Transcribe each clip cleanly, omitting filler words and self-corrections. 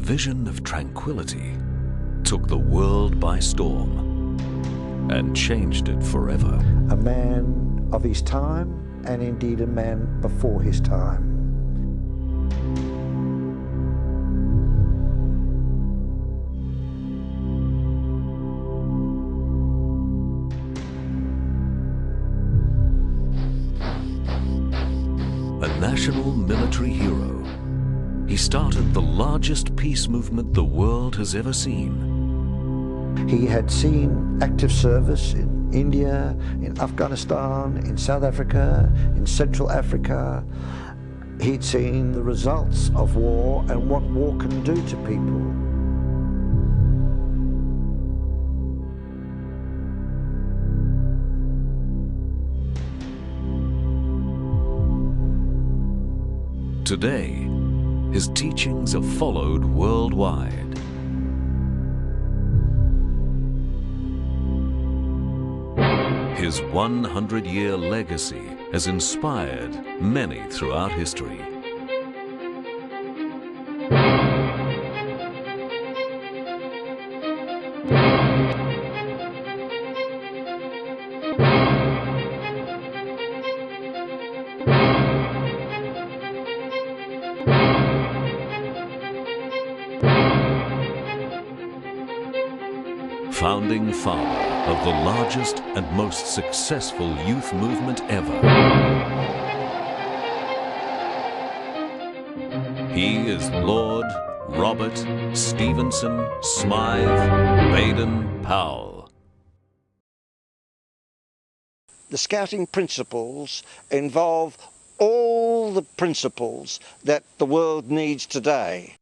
vision of tranquility took the world by storm and changed it forever. A man of his time, and indeed a man before his time. A national military hero, he started the largest peace movement the world has ever seen. He had seen active service in India, in Afghanistan, in South Africa, in Central Africa. He'd seen the results of war and what war can do to people. Today, his teachings are followed worldwide. His 100-year legacy has inspired many throughout history. Founding father of the largest and most successful youth movement ever. He is Lord Robert Stephenson Smyth Baden-Powell. The scouting principles involve all the principles that the world needs today.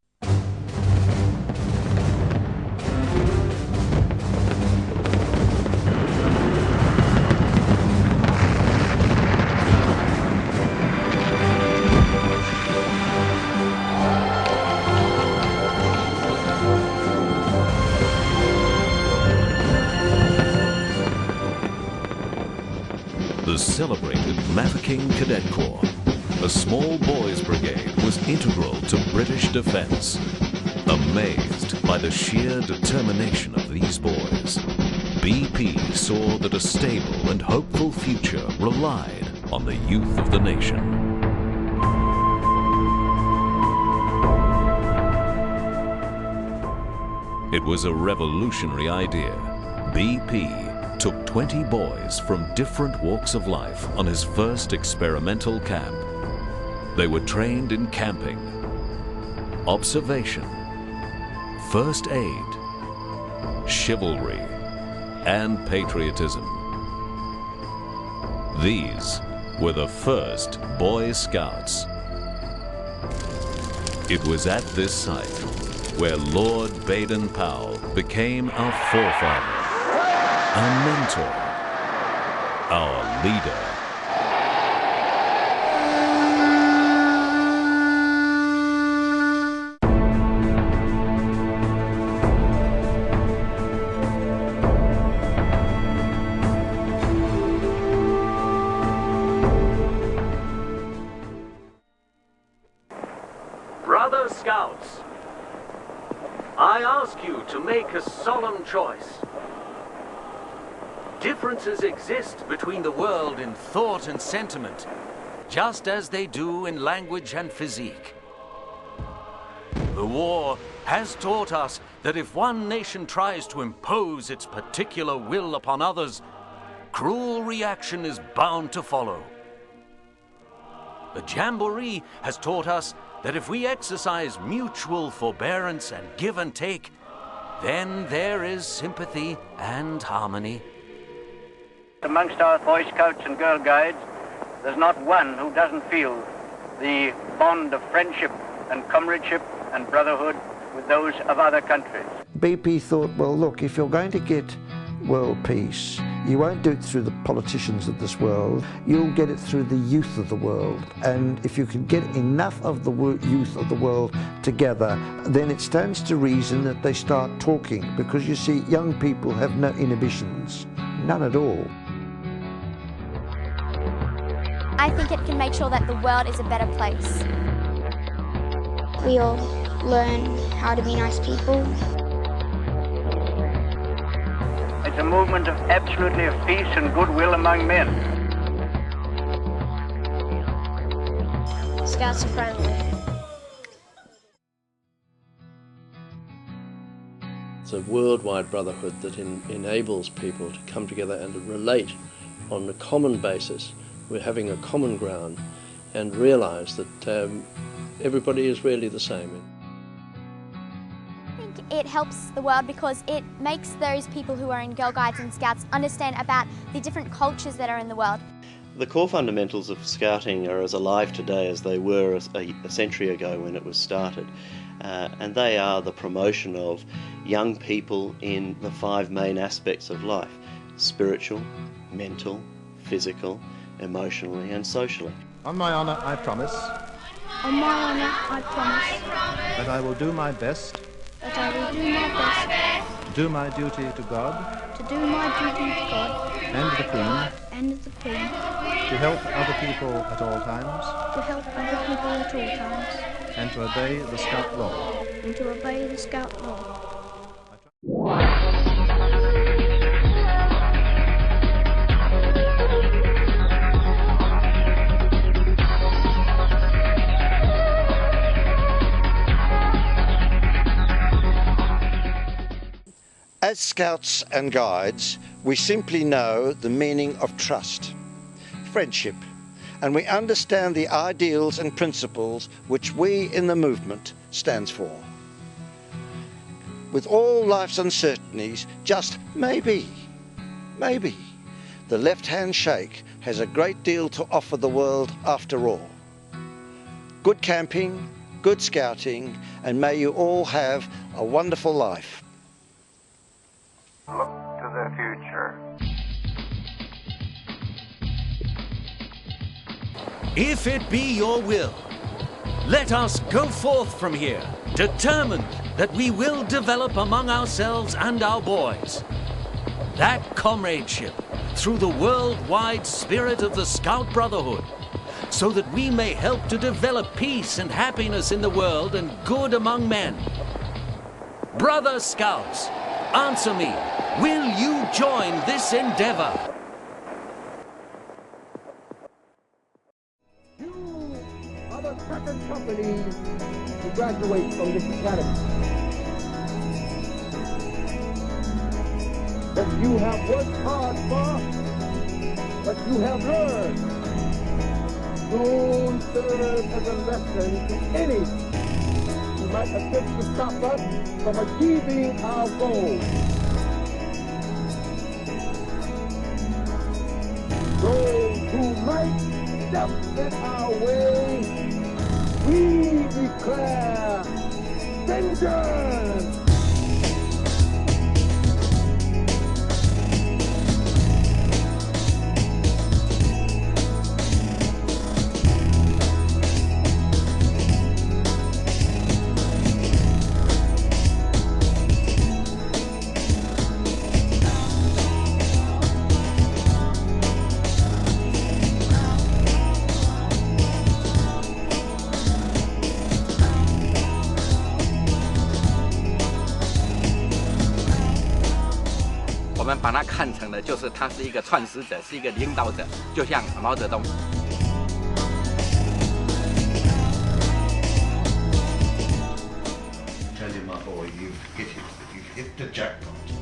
The celebrated Mafeking Cadet Corps, a small boys' brigade, was integral to British defense. Amazed by the sheer determination of these boys, BP saw that a stable and hopeful future relied on the youth of the nation. It was a revolutionary idea. BP took 20 boys from different walks of life on his first experimental camp. They were trained in camping, observation, first aid, chivalry, and patriotism. These were the first Boy Scouts. It was at this site where Lord Baden-Powell became our forefather, our mentor, our leader. Brother Scouts, I ask you to make a solemn choice. Differences exist between the world in thought and sentiment, just as they do in language and physique. The war has taught us that if one nation tries to impose its particular will upon others, cruel reaction is bound to follow. The Jamboree has taught us that if we exercise mutual forbearance and give and take, then there is sympathy and harmony. Amongst our Boy Scouts and Girl Guides, there's not one who doesn't feel the bond of friendship and comradeship and brotherhood with those of other countries. BP thought, well, look, if you're going to get world peace, you won't do it through the politicians of this world, you'll get it through the youth of the world. And if you can get enough of the youth of the world together, then it stands to reason that they start talking, because you see, young people have no inhibitions, none at all. I think it can make sure that the world is a better place. we all learn how to be nice people. It's a movement of absolutely of peace and goodwill among men. Scouts are friendly. It's a worldwide brotherhood that enables people to come together and to relate on a common basis. We're having a common ground and realise that everybody is really the same. I think it helps the world because it makes those people who are in Girl Guides and Scouts understand about the different cultures that are in the world. The core fundamentals of Scouting are as alive today as they were a century ago when it was started. And they are the promotion of young people in the 5 main aspects of life: spiritual, mental, physical, emotionally and socially. On my honour, I promise. On my honour, I promise. That I will do my best. That I will do my best. To do my duty to God. To do my duty to God. And the Queen. And the Queen. To help other people at all times. To help other people at all times. And to obey the Scout law. And to obey the Scout law. As Scouts and Guides, we simply know the meaning of trust, friendship, and we understand the ideals and principles which we in the movement stands for. With all life's uncertainties, just maybe, the left-hand shake has a great deal to offer the world after all. Good camping, good scouting, and may you all have a wonderful life. Look to the future. If it be your will, let us go forth from here, determined that we will develop among ourselves and our boys that comradeship through the worldwide spirit of the Scout Brotherhood, so that we may help to develop peace and happiness in the world and good among men. Brother Scouts, answer me, will you join this endeavor? You are the second company to graduate from this academy. That you have worked hard for, but you have learned. Soon serve as a lesson to any who might attempt to stop us from achieving our goal. Those who might step in our way, we declare vengeance!我们把它看成了，就是他是一个创始者，是一个领导者，就像毛泽东。Tell you, my boy, you've hit the jackpot.